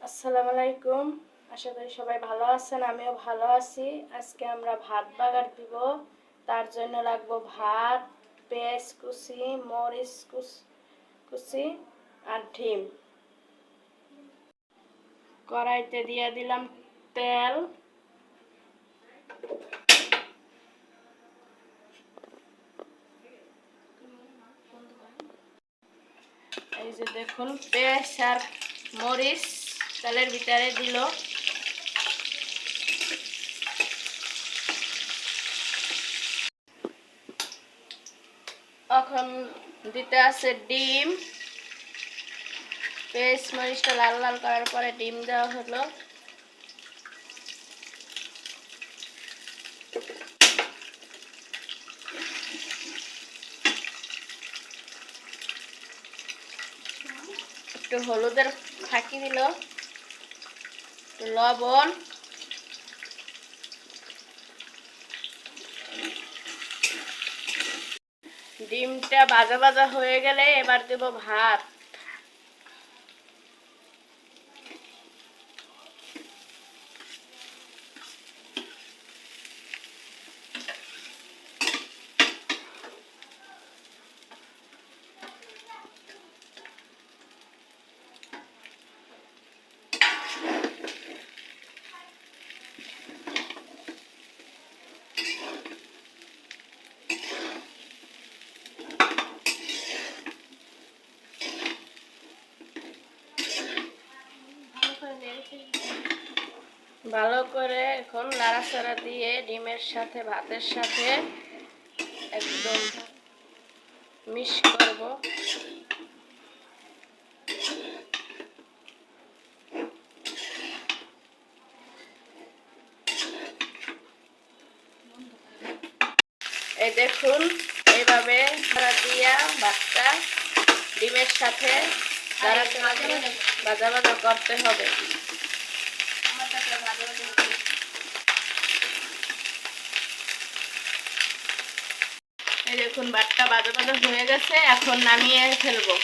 আসসালামু আলাইকুম। আশা করি সবাই ভালো আছেন, আমিও ভালো আছি। আজকে আমরা ভাত বাগার দিব। তার জন্য লাগবো ভাত, পেঁয়াজ কুচি, মরিচ কুচি আর ডিম। কড়াইতে দিয়ে দিলাম তেল। এই যে দেখুন, পেঁয়াজ আর মরিচ তেলের ভিতরে দিল। এখন দিতে আছে ডিম। পেঁয়াজ মরিচটা লাল লাল করার পরে ডিম দেওয়া হলো। একটু হলুদের ফাঁকি দিল, লবণ, ডিমটা ভাজা ভাজা হয়ে গেলে এবার দেব ভাত। ভালো করে এখন নাড়াচাড়া দিয়ে ডিমের সাথে ভাতের সাথে একদম মিক্স করব। এই দেখুন, এইভাবে নাড়া দিয়া ভাতটা ডিমের সাথে ভাজা ভাজা করতে হবে। এই দেখুন, ভাতটা ভাজা ভাজা হয়ে গেছে, এখন নামিয়ে ফেলবো।